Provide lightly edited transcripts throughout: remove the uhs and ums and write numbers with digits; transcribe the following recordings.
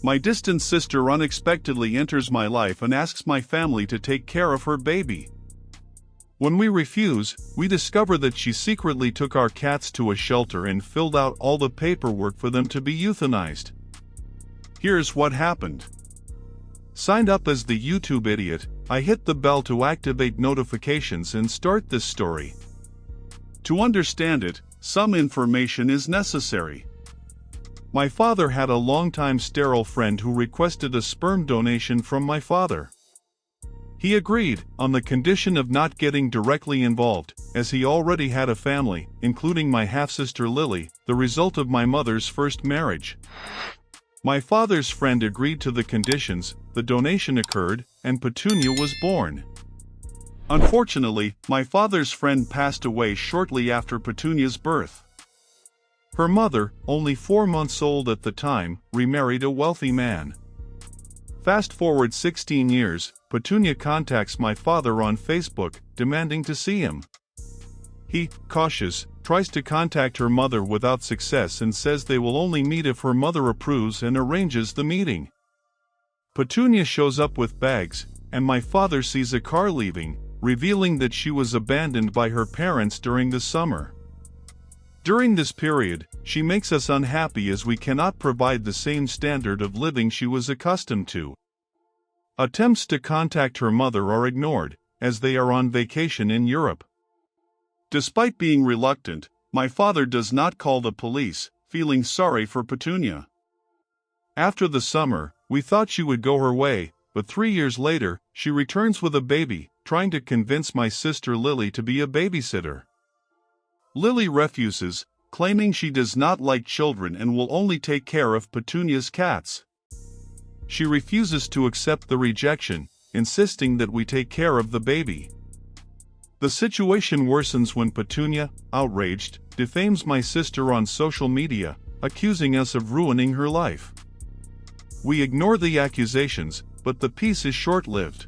My distant sister unexpectedly enters my life and asks my family to take care of her baby. When we refuse, we discover that she secretly took our cats to a shelter and filled out all the paperwork for them to be euthanized. Here's what happened. Signed up as the YouTube idiot, I hit the bell to activate notifications and start this story. To understand it, some information is necessary. My father had a longtime sterile friend who requested a sperm donation from my father. He agreed, on the condition of not getting directly involved, as he already had a family, including my half-sister Lily, the result of my mother's first marriage. My father's friend agreed to the conditions, the donation occurred, and Petunia was born. Unfortunately, my father's friend passed away shortly after Petunia's birth. Her mother, only 4 months old at the time, remarried a wealthy man. Fast forward 16 years, Petunia contacts my father on Facebook, demanding to see him. He, cautious, tries to contact her mother without success and says they will only meet if her mother approves and arranges the meeting. Petunia shows up with bags, and my father sees a car leaving, revealing that she was abandoned by her parents during the summer. During this period, she makes us unhappy as we cannot provide the same standard of living she was accustomed to. Attempts to contact her mother are ignored, as they are on vacation in Europe. Despite being reluctant, my father does not call the police, feeling sorry for Petunia. After the summer, we thought she would go her way, but 3 years later, she returns with a baby, trying to convince my sister Lily to be a babysitter. Lily refuses, claiming she does not like children and will only take care of Petunia's cats. She refuses to accept the rejection, insisting that we take care of the baby. The situation worsens when Petunia, outraged, defames my sister on social media, accusing us of ruining her life. We ignore the accusations, but the peace is short-lived.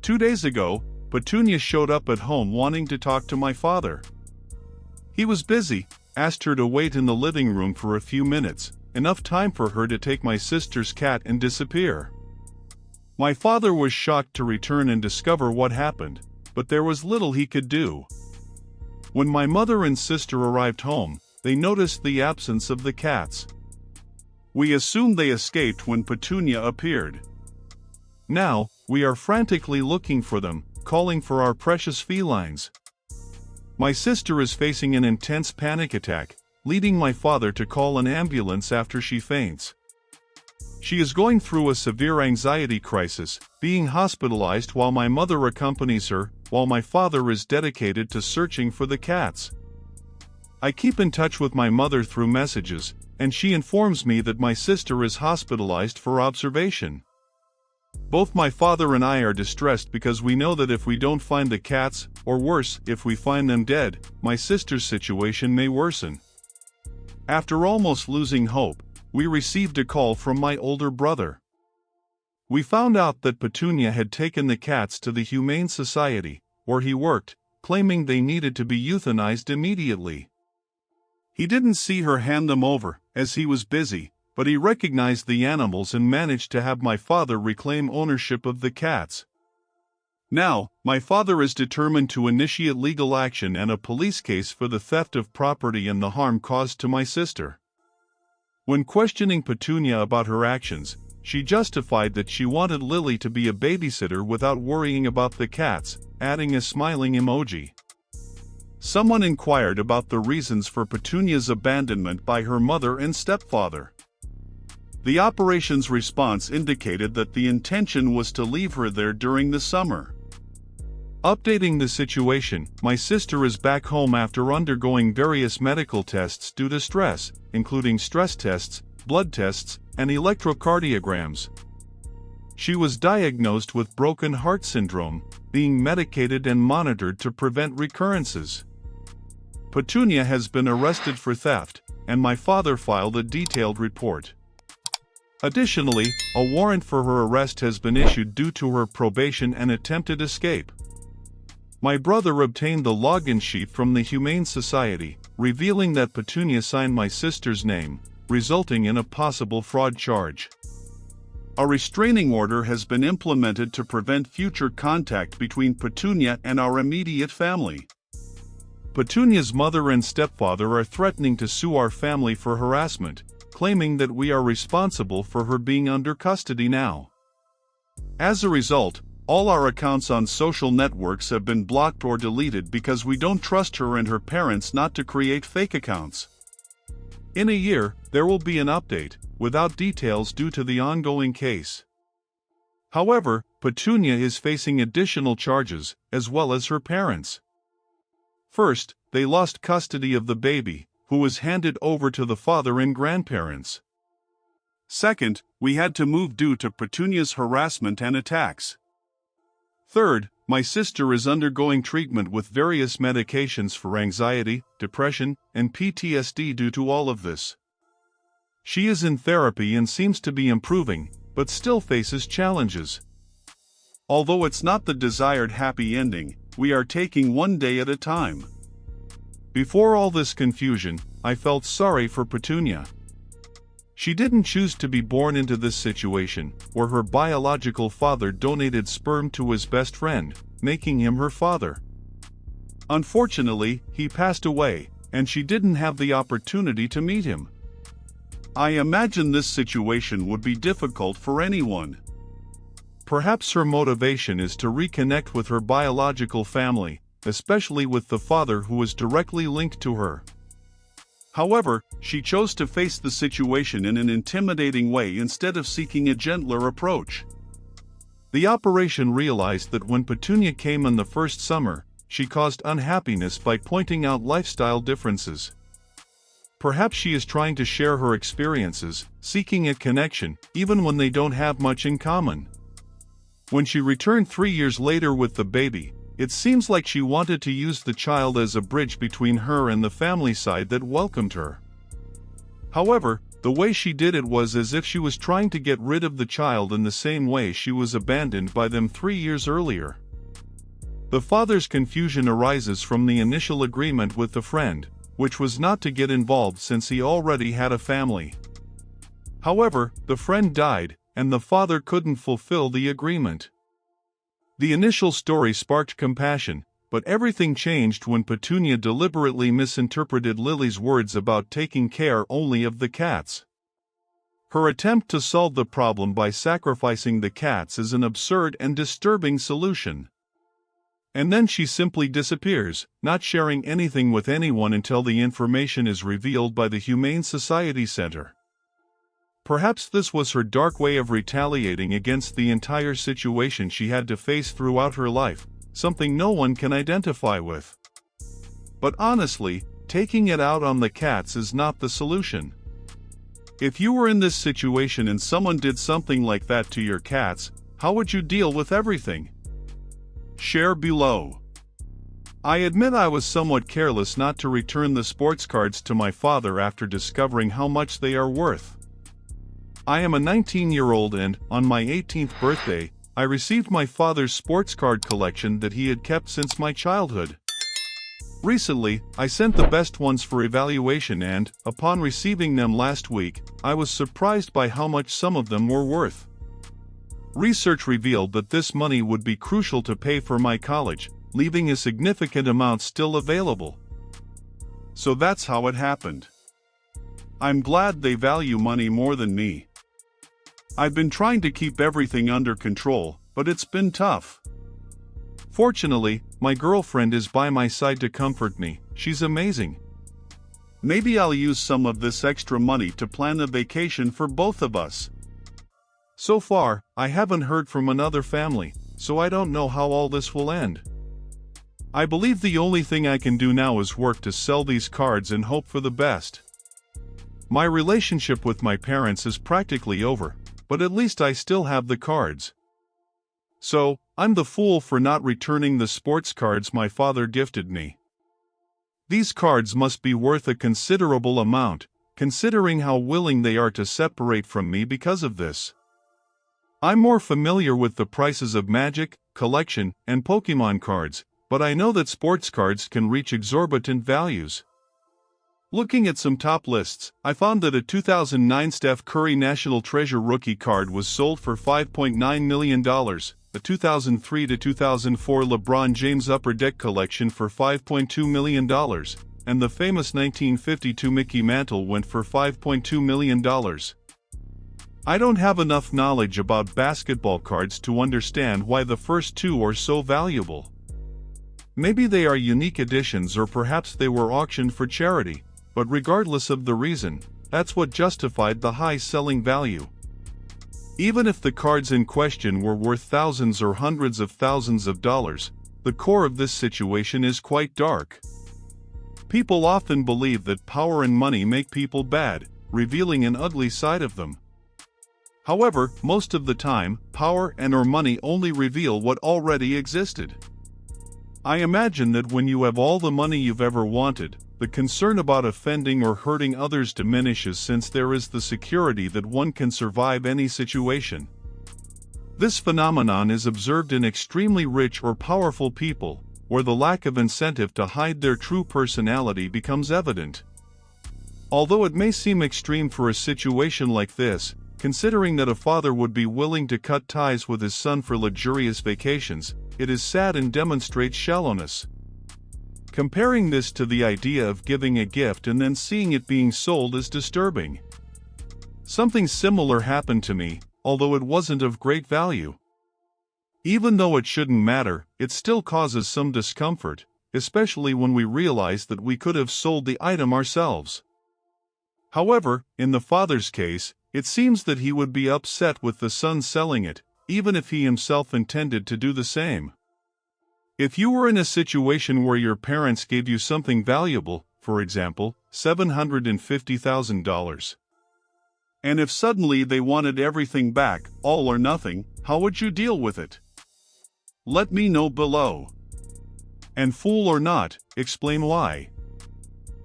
2 days ago, Petunia showed up at home wanting to talk to my father. He was busy, asked her to wait in the living room for a few minutes, enough time for her to take my sister's cat and disappear. My father was shocked to return and discover what happened, but there was little he could do. When my mother and sister arrived home, they noticed the absence of the cats. We assumed they escaped when Petunia appeared. Now, we are frantically looking for them, calling for our precious felines. My sister is facing an intense panic attack, leading my father to call an ambulance after she faints. She is going through a severe anxiety crisis, being hospitalized while my mother accompanies her, while my father is dedicated to searching for the cats. I keep in touch with my mother through messages, and she informs me that my sister is hospitalized for observation. Both my father and I are distressed because we know that if we don't find the cats, or worse, if we find them dead, my sister's situation may worsen. After almost losing hope, we received a call from my older brother. We found out that Petunia had taken the cats to the Humane Society, where he worked, claiming they needed to be euthanized immediately. He didn't see her hand them over, as he was busy, but he recognized the animals and managed to have my father reclaim ownership of the cats. Now, my father is determined to initiate legal action and a police case for the theft of property and the harm caused to my sister. When questioning Petunia about her actions, she justified that she wanted Lily to be a babysitter without worrying about the cats, adding a smiling emoji. Someone inquired about the reasons for Petunia's abandonment by her mother and stepfather. The operations response indicated that the intention was to leave her there during the summer. Updating the situation, my sister is back home after undergoing various medical tests due to stress, including stress tests, blood tests, and electrocardiograms. She was diagnosed with broken heart syndrome, being medicated and monitored to prevent recurrences. Petunia has been arrested for theft, and my father filed a detailed report. Additionally, a warrant for her arrest has been issued due to her probation and attempted escape. My brother obtained the login sheet from the Humane Society, revealing that Petunia signed my sister's name, resulting in a possible fraud charge. A restraining order has been implemented to prevent future contact between Petunia and our immediate family. Petunia's mother and stepfather are threatening to sue our family for harassment, claiming that we are responsible for her being under custody now. As a result, all our accounts on social networks have been blocked or deleted because we don't trust her and her parents not to create fake accounts. In a year, there will be an update, without details due to the ongoing case. However, Petunia is facing additional charges, as well as her parents. First, they lost custody of the baby, who was handed over to the father and grandparents. Second, we had to move due to Petunia's harassment and attacks. Third, my sister is undergoing treatment with various medications for anxiety, depression, and PTSD due to all of this. She is in therapy and seems to be improving, but still faces challenges. Although it's not the desired happy ending, we are taking one day at a time. Before all this confusion, I felt sorry for Petunia. She didn't choose to be born into this situation, where her biological father donated sperm to his best friend, making him her father. Unfortunately, he passed away, and she didn't have the opportunity to meet him. I imagine this situation would be difficult for anyone. Perhaps her motivation is to reconnect with her biological family, especially with the father who is directly linked to her. However, she chose to face the situation in an intimidating way instead of seeking a gentler approach. The operation realized that when Petunia came in the first summer, she caused unhappiness by pointing out lifestyle differences. Perhaps she is trying to share her experiences, seeking a connection, even when they don't have much in common. When she returned 3 years later with the baby, it seems like she wanted to use the child as a bridge between her and the family side that welcomed her. However, the way she did it was as if she was trying to get rid of the child in the same way she was abandoned by them 3 years earlier. The father's confusion arises from the initial agreement with the friend, which was not to get involved since he already had a family. However, the friend died, and the father couldn't fulfill the agreement. The initial story sparked compassion, but everything changed when Petunia deliberately misinterpreted Lily's words about taking care only of the cats. Her attempt to solve the problem by sacrificing the cats is an absurd and disturbing solution. And then she simply disappears, not sharing anything with anyone until the information is revealed by the Humane Society Center. Perhaps this was her dark way of retaliating against the entire situation she had to face throughout her life, something no one can identify with. But honestly, taking it out on the cats is not the solution. If you were in this situation and someone did something like that to your cats, how would you deal with everything? Share below. I admit I was somewhat careless not to return the sports cards to my father after discovering how much they are worth. I am a 19-year-old and, on my 18th birthday, I received my father's sports card collection that he had kept since my childhood. Recently, I sent the best ones for evaluation and, upon receiving them last week, I was surprised by how much some of them were worth. Research revealed that this money would be crucial to pay for my college, leaving a significant amount still available. So that's how it happened. I'm glad they value money more than me. I've been trying to keep everything under control, but it's been tough. Fortunately, my girlfriend is by my side to comfort me. She's amazing. Maybe I'll use some of this extra money to plan a vacation for both of us. So far, I haven't heard from another family, so I don't know how all this will end. I believe the only thing I can do now is work to sell these cards and hope for the best. My relationship with my parents is practically over, but at least I still have the cards. So, I'm the fool for not returning the sports cards my father gifted me. These cards must be worth a considerable amount, considering how willing they are to separate from me because of this. I'm more familiar with the prices of Magic, Collection, and Pokemon cards, but I know that sports cards can reach exorbitant values. Looking at some top lists, I found that a 2009 Steph Curry National Treasure rookie card was sold for $5.9 million, a 2003 to 2004 LeBron James Upper Deck collection for $5.2 million, and the famous 1952 Mickey Mantle went for $5.2 million. I don't have enough knowledge about basketball cards to understand why the first two are so valuable. Maybe they are unique editions, or perhaps they were auctioned for charity. But regardless of the reason, that's what justified the high selling value. Even if the cards in question were worth thousands or hundreds of thousands of dollars, the core of this situation is quite dark. People often believe that power and money make people bad, revealing an ugly side of them. However, most of the time, power and/or money only reveal what already existed. I imagine that when you have all the money you've ever wanted, the concern about offending or hurting others diminishes, since there is the security that one can survive any situation. This phenomenon is observed in extremely rich or powerful people, where the lack of incentive to hide their true personality becomes evident. Although it may seem extreme for a situation like this, considering that a father would be willing to cut ties with his son for luxurious vacations, it is sad and demonstrates shallowness. Comparing this to the idea of giving a gift and then seeing it being sold is disturbing. Something similar happened to me, although it wasn't of great value. Even though it shouldn't matter, it still causes some discomfort, especially when we realize that we could have sold the item ourselves. However, in the father's case, it seems that he would be upset with the son selling it, even if he himself intended to do the same. If you were in a situation where your parents gave you something valuable, for example, $750,000, and if suddenly they wanted everything back, all or nothing, how would you deal with it? Let me know below. And fool or not, explain why.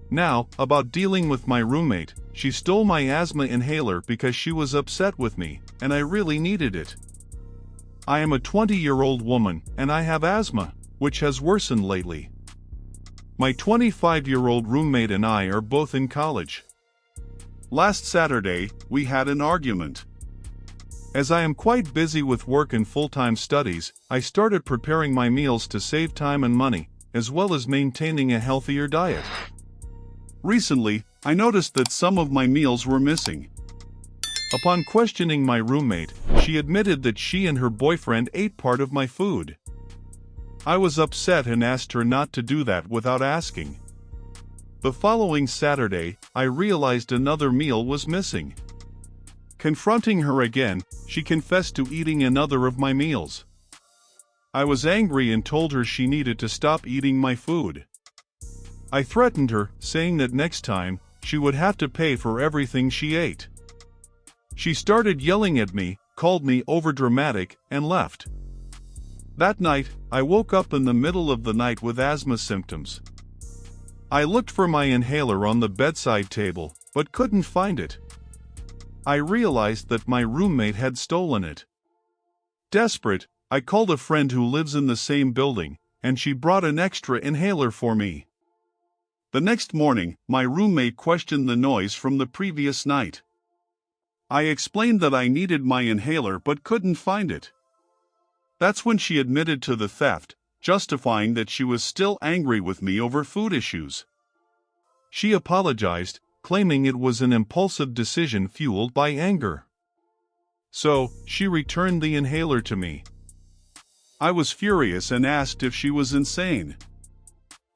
Now, about dealing with my roommate. She stole my asthma inhaler because she was upset with me, and I really needed it. I am a 20-year-old woman, and I have asthma, which has worsened lately. My 25-year-old roommate and I are both in college. Last Saturday, we had an argument. As I am quite busy with work and full-time studies, I started preparing my meals to save time and money, as well as maintaining a healthier diet. Recently, I noticed that some of my meals were missing. Upon questioning my roommate, she admitted that she and her boyfriend ate part of my food. I was upset and asked her not to do that without asking. The following Saturday, I realized another meal was missing. Confronting her again, she confessed to eating another of my meals. I was angry and told her she needed to stop eating my food. I threatened her, saying that next time, she would have to pay for everything she ate. She started yelling at me, called me overdramatic, and left. That night, I woke up in the middle of the night with asthma symptoms. I looked for my inhaler on the bedside table, but couldn't find it. I realized that my roommate had stolen it. Desperate, I called a friend who lives in the same building, and she brought an extra inhaler for me. The next morning, my roommate questioned the noise from the previous night. I explained that I needed my inhaler but couldn't find it. That's when she admitted to the theft, justifying that she was still angry with me over food issues. She apologized, claiming it was an impulsive decision fueled by anger. So, she returned the inhaler to me. I was furious and asked if she was insane.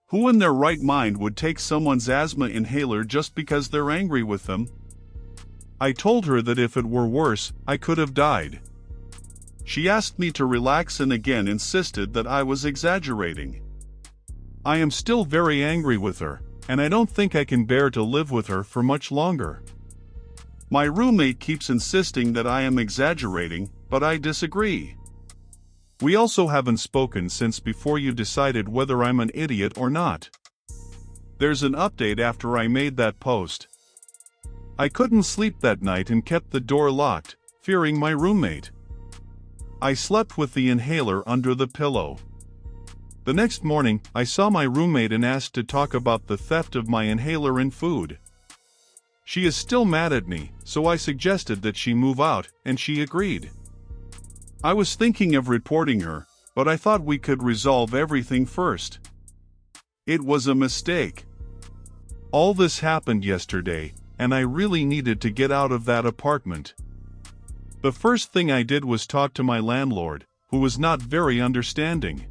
Who in their right mind would take someone's asthma inhaler just because they're angry with them? I told her that if it were worse, I could have died. She asked me to relax and again insisted that I was exaggerating. I am still very angry with her, and I don't think I can bear to live with her for much longer. My roommate keeps insisting that I am exaggerating, but I disagree. We also haven't spoken since before you decided whether I'm an idiot or not. There's an update after I made that post. I couldn't sleep that night and kept the door locked, fearing my roommate. I slept with the inhaler under the pillow. The next morning, I saw my roommate and asked to talk about the theft of my inhaler and food. She is still mad at me, so I suggested that she move out, and she agreed. I was thinking of reporting her, but I thought we could resolve everything first. It was a mistake. All this happened yesterday, and I really needed to get out of that apartment. The first thing I did was talk to my landlord, who was not very understanding.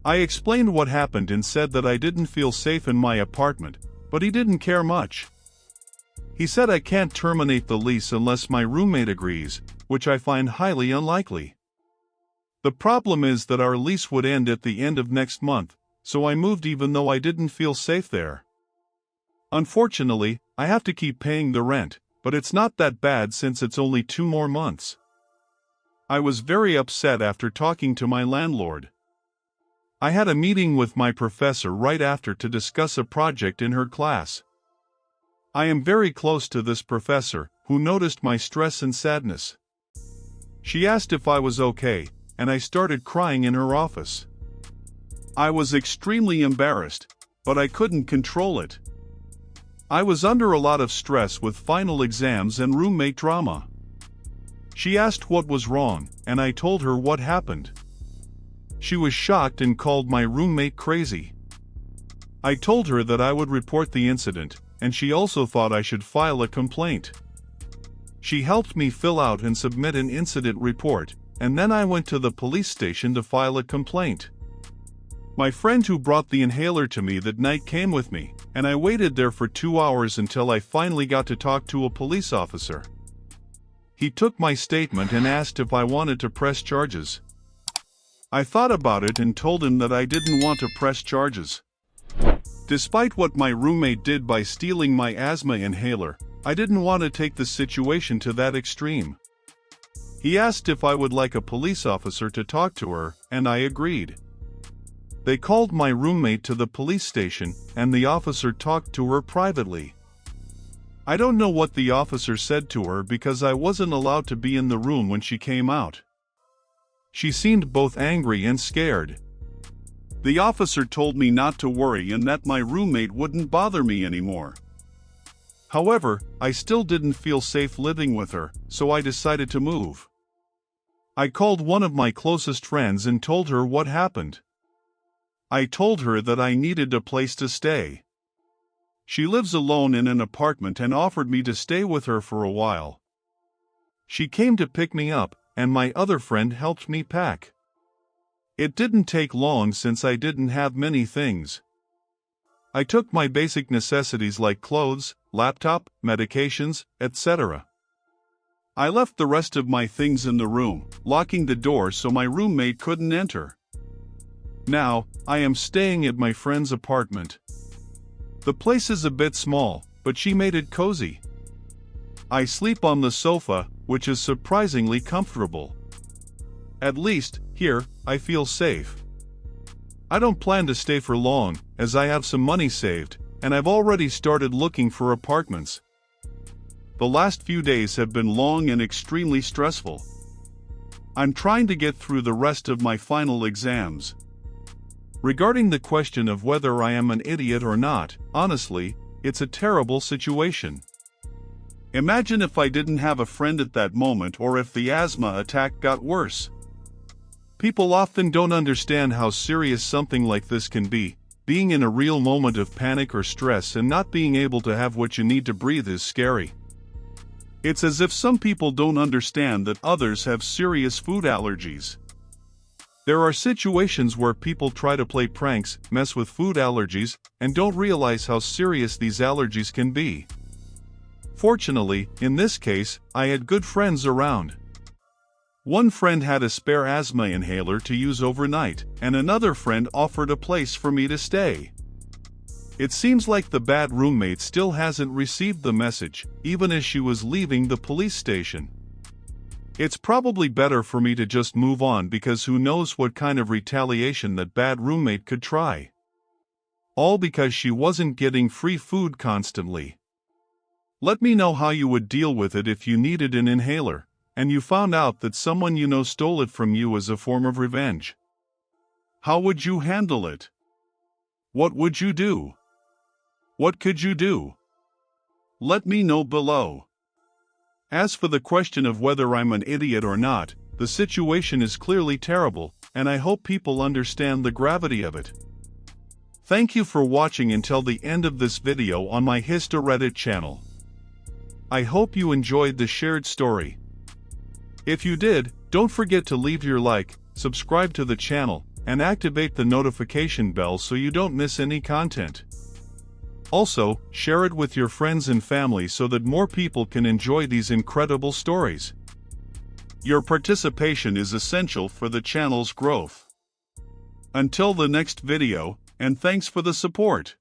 I explained what happened and said that I didn't feel safe in my apartment, but he didn't care much. He said I can't terminate the lease unless my roommate agrees, which I find highly unlikely. The problem is that our lease would end at the end of next month, so I moved even though I didn't feel safe there. Unfortunately, I have to keep paying the rent, but it's not that bad since it's only 2 more months. I was very upset after talking to my landlord. I had a meeting with my professor right after to discuss a project in her class. I am very close to this professor, who noticed my stress and sadness. She asked if I was okay, and I started crying in her office. I was extremely embarrassed, but I couldn't control it. I was under a lot of stress with final exams and roommate drama. She asked what was wrong, and I told her what happened. She was shocked and called my roommate crazy. I told her that I would report the incident, and she also thought I should file a complaint. She helped me fill out and submit an incident report, and then I went to the police station to file a complaint. My friend who brought the inhaler to me that night came with me, and I waited there for 2 hours until I finally got to talk to a police officer. He took my statement and asked if I wanted to press charges. I thought about it and told him that I didn't want to press charges. Despite what my roommate did by stealing my asthma inhaler, I didn't want to take the situation to that extreme. He asked if I would like a police officer to talk to her, and I agreed. They called my roommate to the police station, and the officer talked to her privately. I don't know what the officer said to her because I wasn't allowed to be in the room when she came out. She seemed both angry and scared. The officer told me not to worry and that my roommate wouldn't bother me anymore. However, I still didn't feel safe living with her, so I decided to move. I called one of my closest friends and told her what happened. I told her that I needed a place to stay. She lives alone in an apartment and offered me to stay with her for a while. She came to pick me up, and my other friend helped me pack. It didn't take long since I didn't have many things. I took my basic necessities like clothes, laptop, medications, etc. I left the rest of my things in the room, locking the door so my roommate couldn't enter. Now, I am staying at my friend's apartment. The place is a bit small, but she made it cozy. I sleep on the sofa, which is surprisingly comfortable. At least, here, I feel safe. I don't plan to stay for long, as I have some money saved, and I've already started looking for apartments. The last few days have been long and extremely stressful. I'm trying to get through the rest of my final exams. Regarding the question of whether I am an idiot or not, honestly, it's a terrible situation. Imagine if I didn't have a friend at that moment or if the asthma attack got worse. People often don't understand how serious something like this can be. Being in a real moment of panic or stress and not being able to have what you need to breathe is scary. It's as if some people don't understand that others have serious food allergies. There are situations where people try to play pranks, mess with food allergies, and don't realize how serious these allergies can be. Fortunately, in this case, I had good friends around. One friend had a spare asthma inhaler to use overnight, and another friend offered a place for me to stay. It seems like the bad roommate still hasn't received the message, even as she was leaving the police station. It's probably better for me to just move on because who knows what kind of retaliation that bad roommate could try. All because she wasn't getting free food constantly. Let me know how you would deal with it if you needed an inhaler, and you found out that someone you know stole it from you as a form of revenge. How would you handle it? What would you do? What could you do? Let me know below. As for the question of whether I'm an idiot or not, the situation is clearly terrible, and I hope people understand the gravity of it. Thank you for watching until the end of this video on my Reddit channel. I hope you enjoyed the shared story. If you did, don't forget to leave your like, subscribe to the channel, and activate the notification bell so you don't miss any content. Also, share it with your friends and family so that more people can enjoy these incredible stories. Your participation is essential for the channel's growth. Until the next video, and thanks for the support.